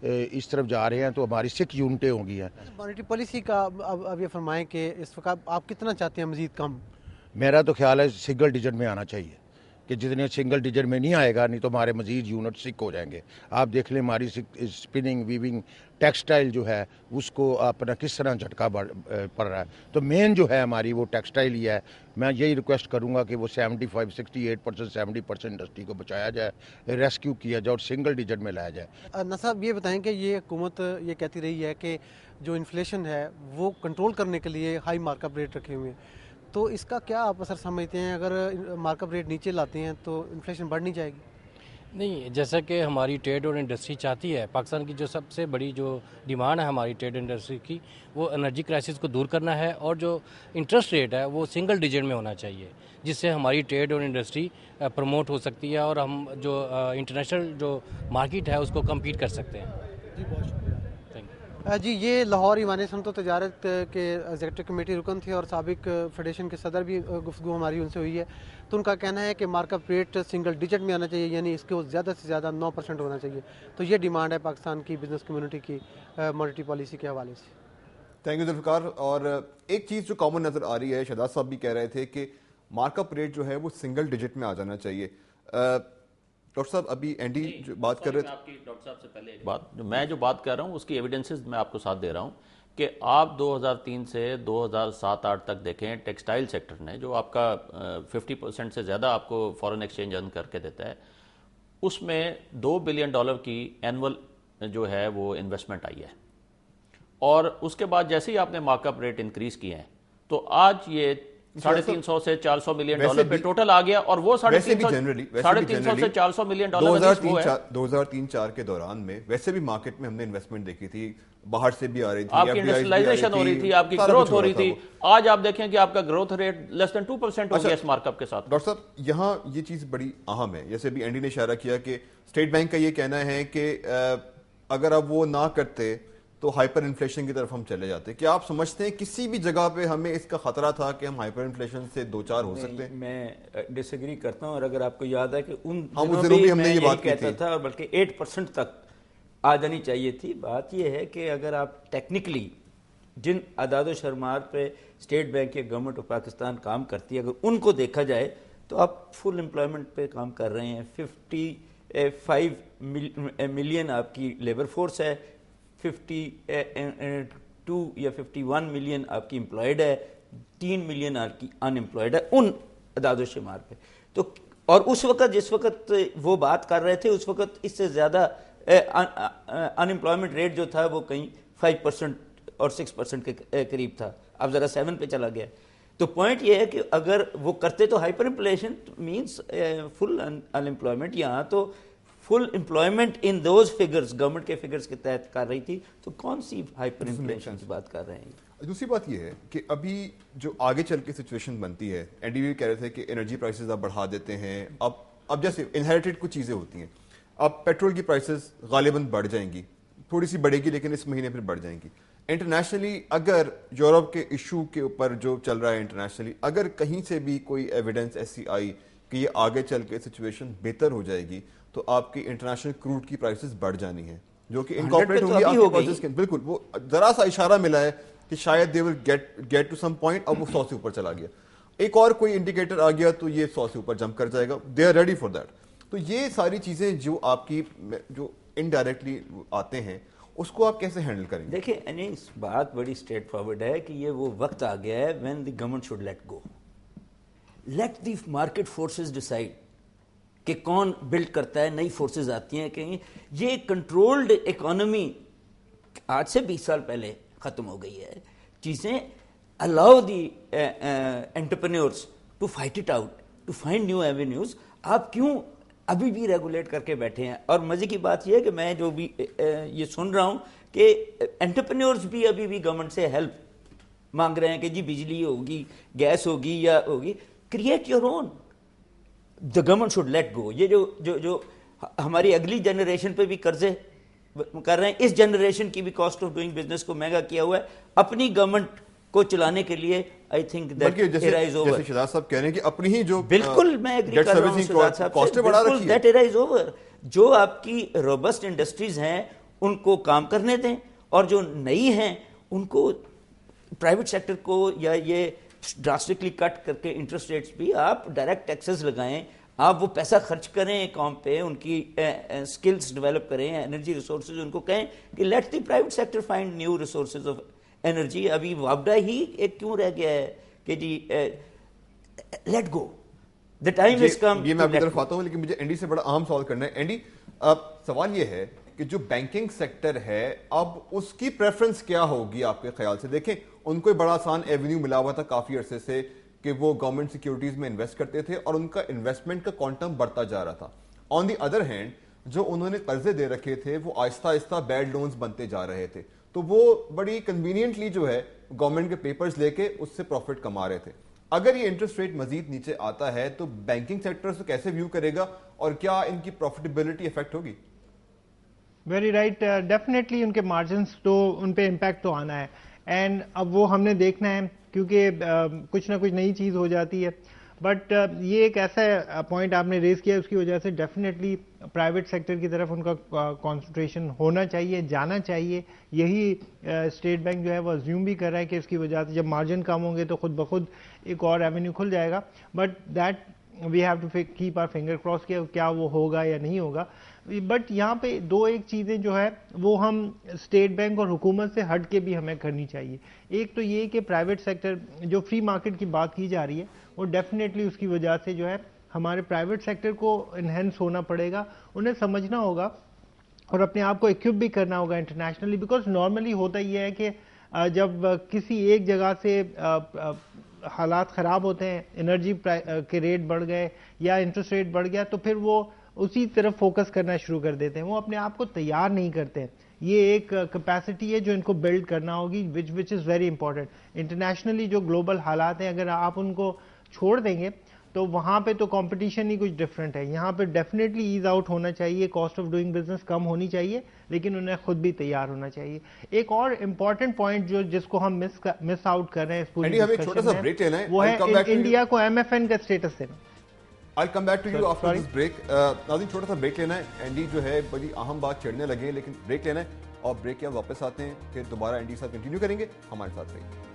इस तरफ जा रहे हैं, तो हमारी 6 यूनिटें होंगी हैं। मॉनेटरी पॉलिसी का अब ये फरमाएं कि इस वक्त आप कितना चाहते हैं मज़ीद कम? मेरा तो ख्याल है सिंगल डिजिट में आना चाहिए। कि जितने सिंगल डिजिट में नहीं आएगा, नहीं तो हमारे मजीद यूनिट सिक हो जाएंगे। आप देख लें हमारी स्पिनिंग, वीविंग, टेक्सटाइल जो है उसको अपना किस तरह झटका पड़ रहा है। तो मेन जो है हमारी वो टेक्सटाइल ही है। मैं यही रिक्वेस्ट करूंगा कि वो 75, 68%, 70% इंडस्ट्री को बचाया जाए, रेस्क्यू किया जाए और सिंगल डिजिट में लाया जाए। नसाब ये बताएं कि ये हुकूमत ये कहती रही है कि जो इन्फ्लेशन है वो कंट्रोल करने के लिए हाई मार्कअप रेट रखे हुए हैं, तो इसका क्या आप असर समझते हैं? अगर मार्कअप रेट नीचे लाते हैं तो इन्फ्लेशन बढ़ नहीं जाएगी? नहीं, जैसा कि हमारी ट्रेड और इंडस्ट्री चाहती है, पाकिस्तान की जो सबसे बड़ी जो डिमांड है हमारी ट्रेड इंडस्ट्री की, वो एनर्जी क्राइसिस को दूर करना है और जो इंटरेस्ट रेट है वो सिंगल डिजिट में होना चाहिए, जिससे हमारी ट्रेड और इंडस्ट्री प्रमोट हो सकती है और हम जो इंटरनेशनल जो मार्केट है उसको कम्पीट कर सकते हैं। जी बहुत शुक्रिया। Thank you. जी, ये लाहौर ईवान सनअत व तजारत के एग्जीक्यूटिव कमेटी रुकन थे और साबिक फेडरेशन के सदर भी गुफ्तगू हमारी उनसे हुई है। तो उनका कहना है कि मार्कअप रेट सिंगल डिजिट में आना चाहिए, यानी इसको ज़्यादा से ज़्यादा 9% होना चाहिए। तो ये डिमांड है पाकिस्तान की बिजनेस कम्युनिटी की मॉनेटरी पॉलिसी के हवाले से। Thank you Zulfikar. और एक चीज़ जो कॉमन नज़र आ रही है, शहजाद साहब भी कह रहे थे कि मार्कअप रेट जो है वो सिंगल डिजिट में आ जाना चाहिए। डॉक्टर साहब अभी एंडी जो बात कर रहे थे, आपकी डॉक्टर साहब से पहले एक बात, मैं जो बात कर रहा हूँ उसकी एविडेंसेस मैं आपको साथ दे रहा हूँ कि आप 2003 से 2007-8 तक देखें, टेक्सटाइल सेक्टर ने जो आपका 50% से ज़्यादा आपको फॉरेन एक्सचेंज अर्न करके देता है, उसमें $2 बिलियन की एनुअल जो है वो इन्वेस्टमेंट आई है। और उसके बाद जैसे ही आपने मार्कअप रेट इंक्रीज किए हैं तो आज ये 350 से 400 मिलियन डॉलर पे टोटल आ गया, और वो 350 से 400 मिलियन डॉलर 2003-4 के दौरान में वैसे भी मार्केट में हमने इन्वेस्टमेंट देखी थी, बाहर से भी आ रही थी, आपकी इंडस्ट्रियलाइजेशन हो रही थी, आपकी ग्रोथ हो रही थी। आज आप देखें कि आपका ग्रोथ रेट लेस देन 2% हो गया इस मार्कअप के साथ। डॉक्टर साहब, यहाँ ये चीज बड़ी अहम है, जैसे भी एंडी ने इशारा किया कि स्टेट बैंक का ये कहना है कि अगर अब वो ना करते तो हाइपर इन्फ्लेशन की तरफ हम चले जाते। क्या आप समझते हैं किसी भी जगह पे हमें इसका खतरा था कि हम हाइपर इन्फ्लेशन से दो चार हो सकते हैं? मैं डिसएग्री करता हूं। और अगर आपको याद है कि उन दिनों भी हमने ये बात की कहता था, और बल्कि 8% तक आ जानी चाहिए थी। बात यह है कि अगर आप टेक्निकली जिन अदाद शर्मार पे स्टेट बैंक या गवर्नमेंट ऑफ पाकिस्तान काम करती है, अगर उनको देखा जाए तो आप फुल एम्प्लॉयमेंट पे काम कर रहे हैं। 55 मिलियन आपकी लेबर फोर्स है, 52 या 51 मिलियन आपकी एम्प्लॉयड है, 3 मिलियन आपकी अनएम्प्लॉयड है उन अदाद शुमार पे। तो और उस वक्त जिस वक्त वो बात कर रहे थे, उस वक्त इससे ज़्यादा अनएम्प्लॉयमेंट रेट जो था वो कहीं 5% और 6% के करीब था। अब ज़रा 7 पे चला गया। तो पॉइंट ये है कि अगर वो करते तो hyper inflation means full unemployment, यहाँ तो full employment in those figures government के फिगर्स के तहत कर रही थी, तो कौन सी हाइपर इन्फ्लेशन की बात कर रहे हैं? दूसरी बात यह है कि अभी जो आगे चल के सिचुएशन बनती है, एनडीवी कह रहे थे कि एनर्जी प्राइसेस आप बढ़ा देते हैं। अब जैसे इनहेरिटेड कुछ चीज़ें होती हैं, अब पेट्रोल की प्राइसेस गालिबन बढ़ जाएंगी, थोड़ी सी बढ़ेगी लेकिन इस महीने फिर बढ़ जाएंगी। इंटरनेशनली अगर यूरोप के इशू के ऊपर जो चल रहा है इंटरनेशनली, अगर कहीं से भी कोई एविडेंस ऐसी आई कि ये आगे चल के सिचुएशन बेहतर हो जाएगी, तो आपकी इंटरनेशनल क्रूड की प्राइसेस बढ़ जानी है, जो कि इनकॉर्पोरेट होंगी आपके प्रोसेस के। बिल्कुल, वो जरा सा इशारा मिला है कि शायद they will get to some point, अब वो 100 से ऊपर चला गया। एक और कोई इंडिकेटर आ गया तो ये 100 से ऊपर जंप कर जाएगा। They are ready for that. तो ये सारी चीजें जो आपकी जो इनडायरेक्टली आते हैं, उसको आप कैसे हैंडल करेंगे? देखिए अनीस, बात बड़ी स्ट्रेट फॉरवर्ड है कि ये वो वक्त आ गया है when the government should let go, let the market forces decide कि कौन बिल्ड करता है। नई फोर्सेस आती हैं कहीं। ये कंट्रोल्ड इकोनॉमी आज से 20 साल पहले खत्म हो गई है। चीजें allow the entrepreneurs to fight it out, to find new avenues. आप क्यों अभी भी रेगुलेट करके बैठे हैं? और मजे की बात यह है कि मैं जो भी ये सुन रहा हूं कि एंटरप्रेन्योर्स भी अभी भी गवर्नमेंट से हेल्प मांग रहे हैं कि जी बिजली होगी, गैस होगी या होगी। Create your own. The government should let go. ये जो जो जो हमारी अगली जनरेशन पे भी कर्जे कर रहे हैं, इस जनरेशन की भी कॉस्ट ऑफ डूइंग बिजनेस को महंगा किया हुआ है अपनी गवर्नमेंट को चलाने के लिए। I think that era is over. जैसे शहजाद साहब कह रहे हैं कि अपनी ही जो बिल्कुल मैं एग्री कर रहा हूं शहजाद साहब से, बिल्कुल दैट एरा इज ओवर। जो आपकी रोबस्ट इंडस्ट्रीज हैं उनको काम करने दें, और जो नई हैं उनको प्राइवेट सेक्टर को या ये ड्रास्टिकली कट करके इंटरेस्ट रेट्स भी आप डायरेक्ट टैक्सेस लगाएं, आप वो पैसा खर्च करें काम पे, उनकी स्किल्स डेवलप करें, एनर्जी रिसोर्सेज, उनको कहें कि let the private sector find new resources of energy. अभी वापडा ही एक क्यों रह गया है कि जी let go, the time is come. ये मैं आपकी तरफ आता हूं, लेकिन मुझे एंडी से बड़ा अहम सवाल करना है। एंडी, सवाल ये है कि जो बैंकिंग सेक्टर है अब उसकी प्रेफरेंस क्या होगी आपके ख्याल से? देखें, उनको बड़ा आसान एवेन्यू मिला हुआ था काफी अरसे से कि वो गवर्नमेंट सिक्योरिटीज में इन्वेस्ट करते थे और उनका इन्वेस्टमेंट का क्वांटम बढ़ता जा रहा था। ऑन दी अदर हैंड, जो उन्होंने कर्जे दे रखे थे वो आहिस्ता आहिस्ता बैड लोन्स बनते जा रहे थे, तो वो बड़ी कन्वीनियंटली जो है गवर्नमेंट के पेपर्स लेके उससे प्रॉफिट कमा रहे थे। अगर ये इंटरेस्ट रेट मजीद नीचे आता है तो बैंकिंग सेक्टर से कैसे व्यू करेगा और क्या इनकी प्रॉफिटेबिलिटी इफेक्ट होगी? वेरी राइट, डेफिनेटली उनके मार्जिन्स तो उन पे इम्पैक्ट तो आना है, एंड अब वो हमने देखना है क्योंकि कुछ ना कुछ नई चीज़ हो जाती है। बट ये एक ऐसा पॉइंट आपने रेज किया, उसकी वजह से डेफिनेटली प्राइवेट सेक्टर की तरफ उनका कंसंट्रेशन होना चाहिए, जाना चाहिए। यही स्टेट बैंक जो है वो अज्यूम भी कर रहा है कि इसकी वजह से जब मार्जिन कम होंगे तो खुद ब खुद एक और एवेन्यू खुल जाएगा। But that we have to keep our finger cross किया क्या वो होगा या नहीं होगा। बट यहाँ पे दो एक चीज़ें जो है वो हम स्टेट बैंक और हुकूमत से हट के भी हमें करनी चाहिए। एक तो ये कि प्राइवेट सेक्टर, जो फ्री मार्केट की बात की जा रही है, वो डेफिनेटली उसकी वजह से जो है हमारे प्राइवेट सेक्टर को इन्हेंस होना पड़ेगा, उन्हें समझना होगा और अपने आप को इक्विप भी करना होगा इंटरनेशनली। बिकॉज नॉर्मली होता ये है कि जब किसी एक जगह से हालात ख़राब होते हैं, एनर्जी के रेट बढ़ गए या इंटरेस्ट रेट बढ़ गया, तो फिर वो उसी तरफ फोकस करना शुरू कर देते हैं, वो अपने आप को तैयार नहीं करते हैं। ये एक कैपेसिटी है जो इनको बिल्ड करना होगी, which is very important. Internationally जो ग्लोबल हालात हैं, अगर आप उनको छोड़ देंगे तो वहाँ पे तो कंपटीशन ही कुछ डिफरेंट है। यहाँ पे डेफिनेटली ईज आउट होना चाहिए, कॉस्ट ऑफ डूइंग बिजनेस कम होनी चाहिए, लेकिन उन्हें खुद भी तैयार होना चाहिए। एक और इम्पॉर्टेंट पॉइंट जो जिसको हम मिस आउट कर रहे हैं इस पूरी डिस्कशन में, वो है इंडिया को MFN का स्टेटस देना। I'll come back to you after this break. नाज़रीन, छोटा सा ब्रेक लेना है। एंडी जो है बड़ी अहम बात छेड़ने लगे, लेकिन ब्रेक लेना है और ब्रेक के बाद वापस आते हैं, फिर दोबारा एंडी के साथ कंटिन्यू करेंगे। हमारे साथ रहिए।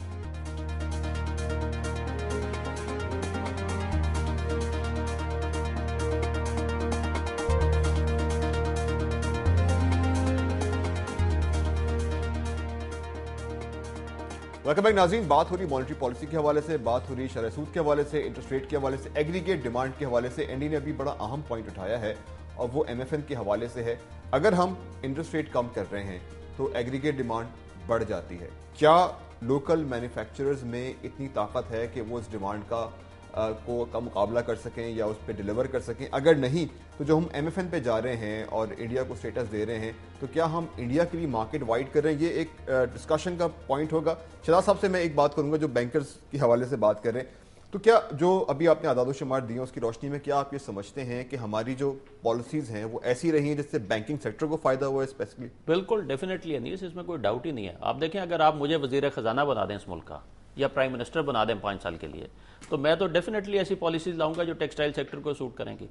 वेलकम बैक नाज़रीन। बात हो रही मॉनेटरी पॉलिसी के हवाले से, बात हो रही शरह सूद के हवाले से, इंटरेस्ट रेट के हवाले से, एग्रीगेट डिमांड के हवाले से। एंडी ने अभी बड़ा अहम पॉइंट उठाया है और वो MFN के हवाले से है। अगर हम इंटरेस्ट रेट कम कर रहे हैं तो एग्रीगेट डिमांड बढ़ जाती है। क्या लोकल मैन्युफैक्चरर्स में इतनी ताकत है कि वो इस डिमांड का मुकाबला कर सकें या उस पर डिलीवर कर सकें? अगर नहीं तो जो हम MFN पे जा रहे हैं और इंडिया को स्टेटस दे रहे हैं, तो क्या हम इंडिया के लिए मार्केट वाइड कर रहे हैं? ये एक डिस्कशन का पॉइंट होगा। शहजाद साहब से मैं एक बात करूंगा जो बैंकर्स के हवाले से बात कर रहे हैं, तो क्या जो अभी आपने आदाद-ओ-शुमार दिए उसकी रोशनी में क्या आप ये समझते हैं कि हमारी जो पॉलिसीज हैं वो ऐसी रही हैं जिससे बैंकिंग सेक्टर को फायदा हुआ है स्पेसिफिकली? बिल्कुल, डेफिनेटली अनीस, इसमें कोई डाउट ही नहीं है। आप देखें, अगर आप मुझे वजीर खजाना बना दें इस मुल्क का या प्राइम मिनिस्टर बना दें 5 साल के लिए, तो मैं तो डेफिनेटली ऐसी पॉलिसीज लाऊंगा जो टेक्सटाइल सेक्टर को सूट करेंगी।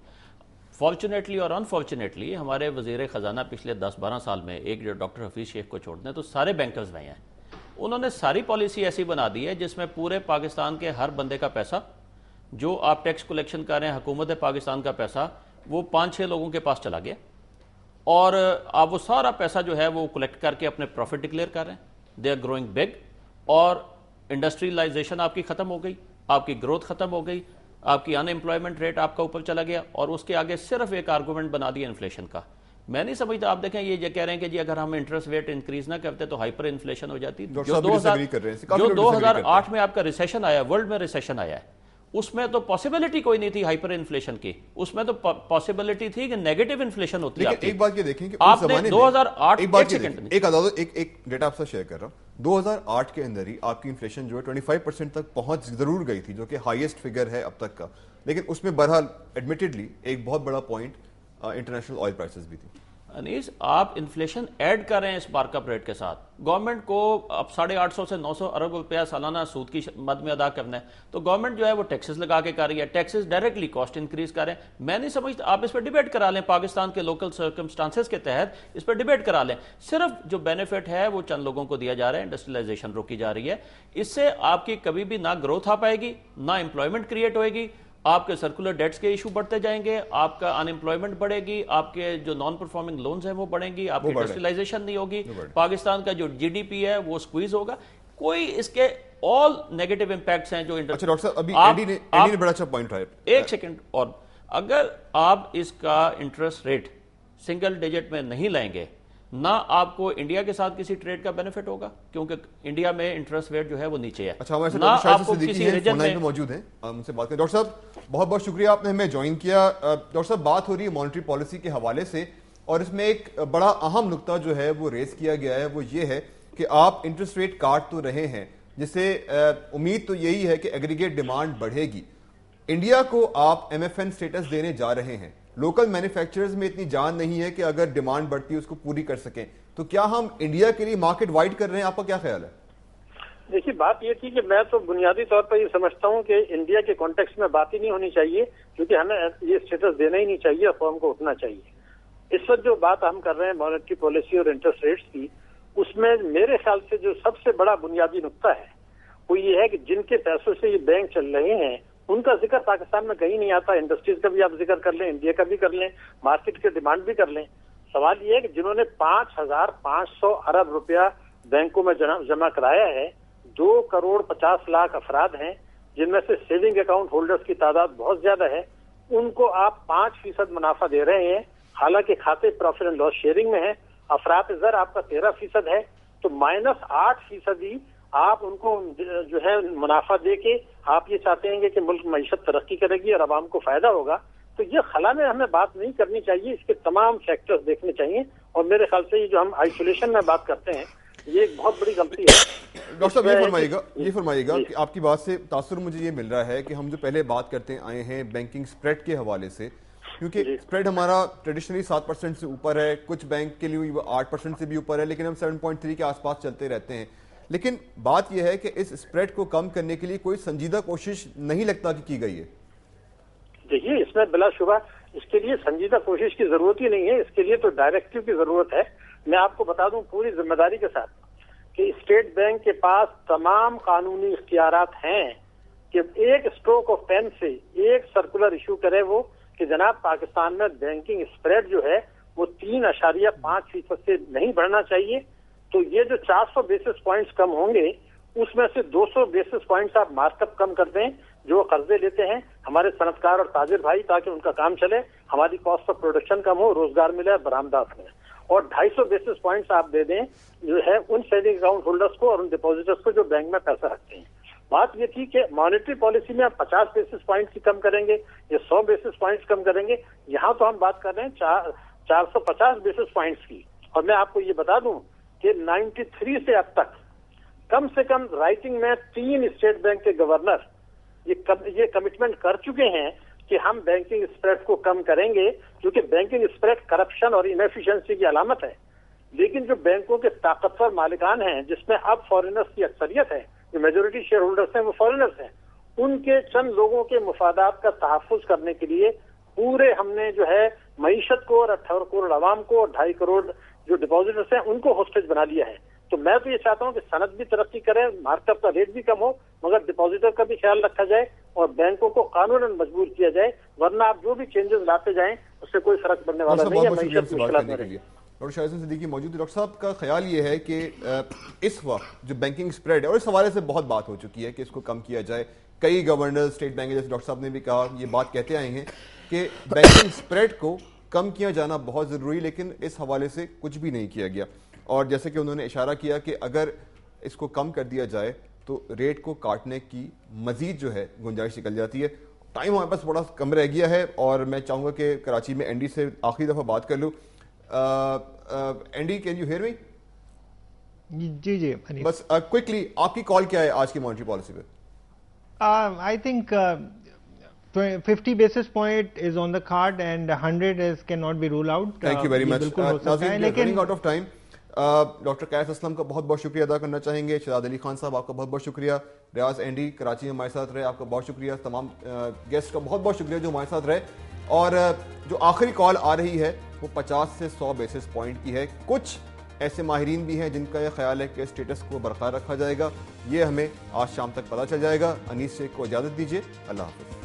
फॉर्चुनेटली और अनफॉर्चुनेटली हमारे वजीर खजाना पिछले 10-12 साल में, एक जो डॉक्टर हफीज शेख को छोड़ दें तो सारे बैंकर्स रहे हैं। उन्होंने सारी पॉलिसी ऐसी बना दी है जिसमें पूरे पाकिस्तान के हर बंदे का पैसा जो आप टैक्स कलेक्शन कर रहे हैं, हुकूमत पाकिस्तान का पैसा, वो 5-6 लोगों के पास चला गया और आप वो सारा पैसा जो है वो कलेक्ट करके अपने प्रॉफिट डिक्लेयर कर रहे हैं। दे आर ग्रोइंग बिग और इंडस्ट्रियलाइजेशन आपकी खत्म हो गई, आपकी ग्रोथ खत्म हो गई, आपकी अनएम्प्लॉयमेंट रेट आपका ऊपर चला गया और उसके आगे सिर्फ एक आर्गूमेंट बना दिया इन्फ्लेशन का। मैं नहीं समझता, आप देखें ये कह रहे हैं कि जी अगर हम इंटरेस्ट रेट इंक्रीज ना करते तो हाइपर इन्फ्लेशन हो जाती। जो 2008 में आपका रिसेशन आया, वर्ल्ड में रिसेशन आया है, उसमें तो पॉसिबिलिटी कोई नहीं थी हाइपर इन्फ्लेशन की, उसमें तो पॉसिबिलिटी थी कि नेगेटिव इन्फ्लेशन होती है। एक बात ये देखें कि आपने 2008 एक डेटा आपसे शेयर कर रहा हूं, 2008 के अंदर ही आपकी इन्फ्लेशन जो है 25% तक पहुंच जरूर गई थी, जो कि हाईएस्ट फिगर है अब तक का, लेकिन उसमें बहरहाल एडमिटेडली एक बहुत बड़ा पॉइंट इंटरनेशनल ऑयल प्राइसेस भी थी। अनीस, आप इन्फ्लेशन ऐड कर रहे हैं इस मार्कअप रेट के साथ। गवर्नमेंट को अब 850 से 900 अरब रुपया सालाना सूद की मद में अदा करना है, तो गवर्नमेंट जो है वो टैक्सेस लगा के कर रही है, टैक्सेस डायरेक्टली कॉस्ट इंक्रीज कर रहे हैं। मैं नहीं समझता, आप इस पर डिबेट करा लें, पाकिस्तान के लोकल सर्कमस्टांसेस के तहत इस पर डिबेट करा लें। सिर्फ जो बेनिफिट है वो चंद लोगों को दिया जा रहा है, इंडस्ट्रियलाइजेशन रोकी जा रही है। इससे आपकी कभी भी ना ग्रोथ आ पाएगी, ना एम्प्लॉयमेंट क्रिएट होएगी आपके सर्कुलर डेट्स के इशू बढ़ते जाएंगे, आपका अनएम्प्लॉयमेंट बढ़ेगी, आपके जो नॉन परफॉर्मिंग लोन्स हैं वो बढ़ेंगी, आपकी इंडस्ट्रियलाइजेशन नहीं होगी, पाकिस्तान का जो जीडीपी है वो स्क्वीज होगा। कोई इसके ऑल नेगेटिव इंपैक्ट्स हैं जो अच्छा डॉक्टर साहब, अभी एंडी ने बड़ा अच्छा पॉइंट उठाया। एक सेकंड, और अगर आप इसका इंटरेस्ट रेट सिंगल डिजिट में नहीं लाएंगे, ना आपको इंडिया के साथ किसी ट्रेड का बेनिफिट होगा, क्योंकि इंडिया में इंटरेस्ट रेट जो है वो नीचे है। अच्छा, हमारे ना आपको किसी रीजन में मौजूद हैं, उनसे बात करें। डॉक्टर साहब बहुत बहुत शुक्रिया, आपने हमें ज्वाइन किया। डॉक्टर साहब, बात हो रही है मॉनेटरी पॉलिसी के हवाले से, और इसमें एक बड़ा अहम नुक्ता जो है वो रेज किया गया है, वो ये है कि आप इंटरेस्ट रेट काट तो रहे हैं, जिससे उम्मीद तो यही है कि एग्रीगेट डिमांड बढ़ेगी। इंडिया को आप MFN स्टेटस देने जा रहे हैं, लोकल मैन्युफैक्चरर्स में इतनी जान नहीं है कि अगर डिमांड बढ़ती है उसको पूरी कर सकें, तो क्या हम इंडिया के लिए मार्केट वाइड कर रहे हैं? आपका क्या ख्याल है? देखिए, बात ये थी कि मैं तो बुनियादी तौर पर ये समझता हूँ कि इंडिया के कॉन्टेक्स्ट में बात ही नहीं होनी चाहिए, क्योंकि हमें ये स्टेटस देना ही नहीं चाहिए, फर्म को उठना चाहिए। इस वक्त जो बात हम कर रहे हैं मॉनेटरी पॉलिसी और इंटरेस्ट रेट्स की, उसमें मेरे ख्याल से जो सबसे बड़ा बुनियादी नुक्ता है वो ये है कि जिनके पैसों से ये बैंक चल रहे हैं उनका जिक्र पाकिस्तान में कहीं नहीं आता। इंडस्ट्रीज का भी आप जिक्र कर लें, इंडिया का भी कर लें, मार्केट के डिमांड भी कर लें। सवाल ये है कि जिन्होंने 5,500 अरब रुपया बैंकों में जमा कराया है, 2 करोड़ 50 लाख अफराद हैं, जिनमें से सेविंग अकाउंट होल्डर्स की तादाद बहुत ज्यादा है, उनको आप 5% मुनाफा दे रहे हैं, हालांकि खाते प्रॉफिट एंड लॉस शेयरिंग में है। अफराद ज़र आपका 13% है, तो -8% आप उनको जो है मुनाफा दे के आप ये चाहते हैं कि मुल्क मईशत तरक्की करेगी और आवाम को फायदा होगा। तो ये खला में हमें बात नहीं करनी चाहिए, इसके तमाम फैक्टर्स देखने चाहिए। और मेरे ख्याल से ये जो हम आइसोलेशन में बात करते हैं ये एक बहुत बड़ी गलती है। डॉक्टर साहब ये फरमाइएगा कि आपकी बात से तासुर मुझे ये मिल रहा है कि हम जो पहले बात करते आए हैं बैंकिंग स्प्रेड के हवाले से, क्योंकि स्प्रेड हमारा ट्रेडिशनली 7% से ऊपर है, कुछ बैंक के लिए 8% से भी ऊपर है, लेकिन हम 7.3 के आसपास चलते रहते हैं। लेकिन बात यह है कि इस स्प्रेड को कम करने के लिए कोई संजीदा कोशिश नहीं लगता कि की गई है। देखिए, इसमें बिलाशुबा इसके लिए संजीदा कोशिश की जरूरत ही नहीं है, इसके लिए तो डायरेक्टिव की जरूरत है। मैं आपको बता दूं पूरी जिम्मेदारी के साथ कि स्टेट बैंक के पास तमाम कानूनी इख्तियारात हैं कि एक स्ट्रोक ऑफ पेन से एक सर्कुलर इशू करे वो कि जनाब पाकिस्तान में बैंकिंग स्प्रेड जो है वो 3.5% से नहीं बढ़ना चाहिए। तो ये जो 400 बेसिस पॉइंट्स कम होंगे उसमें से 200 बेसिस पॉइंट्स आप मार्कअप कम कर दें जो कर्जे लेते हैं हमारे सनतकार और ताजिर भाई, ताकि उनका काम चले, हमारी कॉस्ट ऑफ प्रोडक्शन कम हो, रोजगार मिले, बरामदात मिले। और 250 बेसिस पॉइंट्स आप दे दें जो है उन सेविंग अकाउंट होल्डर्स को और उन डिपॉजिटर्स को जो बैंक में पैसा रखते हैं। बात ये थी कि मॉनेटरी पॉलिसी में आप 50 बेसिस पॉइंट्स की कम करेंगे या 100 बेसिस पॉइंट्स कम करेंगे, यहाँ तो हम बात कर रहे हैं 450 बेसिस पॉइंट्स की। और मैं आपको ये बता दूं कि 93 से अब तक कम से कम राइटिंग में 3 स्टेट बैंक के गवर्नर ये कमिटमेंट कर चुके हैं कि हम बैंकिंग स्प्रेड को कम करेंगे, क्योंकि बैंकिंग स्प्रेड करप्शन और इनएफिशिएंसी की अलामत है। लेकिन जो बैंकों के ताकतवर मालिकान हैं, जिसमें अब फॉरेनर्स की अक्सरियत है, जो मेजोरिटी शेयर होल्डर्स हैं वो फॉरेनर्स हैं, उनके चंद लोगों के मुफादात का तहफ़्फ़ुज़ करने के लिए पूरे हमने जो है मईशत को और 18 करोड़ आवाम को और 2.5 करोड़ जो डिपॉजिटर्स हैं उनको होस्टेज बना लिया है। तो मैं तो ये चाहता हूं कि सनद भी तरक्की करे, मार्कअप का रेट भी कम हो, मगर डिपॉजिटर का भी ख्याल रखा जाए और बैंकों को कानूनन मजबूर किया जाए, वरना आप जो भी चेंजेस लाते जाएं उससे कोई फर्क पड़ने वाला नहीं है। डॉक्टर शाहिद सिद्दीकी मौजूद है। डॉक्टर साहब का ख्याल ये है कि इस वक्त जो बैंकिंग स्प्रेड है, और इस हवाले से बहुत बात हो चुकी है कि इसको कम किया जाए, कई गवर्नर स्टेट बैंक जैसे डॉक्टर साहब ने भी कहा, ये बात कहते आए हैं कि बैंकिंग स्प्रेड को कम किया जाना बहुत जरूरी, लेकिन इस हवाले से कुछ भी नहीं किया गया। और जैसे कि उन्होंने इशारा किया कि अगर इसको कम कर दिया जाए तो रेट को काटने की मजीद जो है गुंजाइश निकल जाती है। टाइम हमारे पास बड़ा कम रह गया है और मैं चाहूंगा कि कराची में एंडी से आखिरी दफा बात कर लूं। Andy, can you hear me? जी जी, बस क्विकली आपकी कॉल क्या है आज की मॉनेटरी पॉलिसी पे? I think 50 basis point is on the card and 100 cannot be ruled out. Thank you very much. लेकिन out of time. डॉक्टर कैस असलम का बहुत बहुत शुक्रिया अदा करना चाहेंगे। शहजाद अली खान साहब आपका बहुत बहुत शुक्रिया। रियाज एंडी कराची में हमारे साथ रहे, आपका बहुत शुक्रिया। तमाम गेस्ट का बहुत बहुत शुक्रिया जो हमारे साथ रहे। और जो आखिरी कॉल आ रही है वो 50 से 100 बेसिस पॉइंट की है। कुछ ऐसे माहिरीन भी हैं जिनका यह ख्याल है कि स्टेटस को बरकरार रखा जाएगा। ये हमें आज शाम तक पता चल जाएगा। अनीस शेख को इजाज़त दीजिए। अल्लाह हाफ़िज़।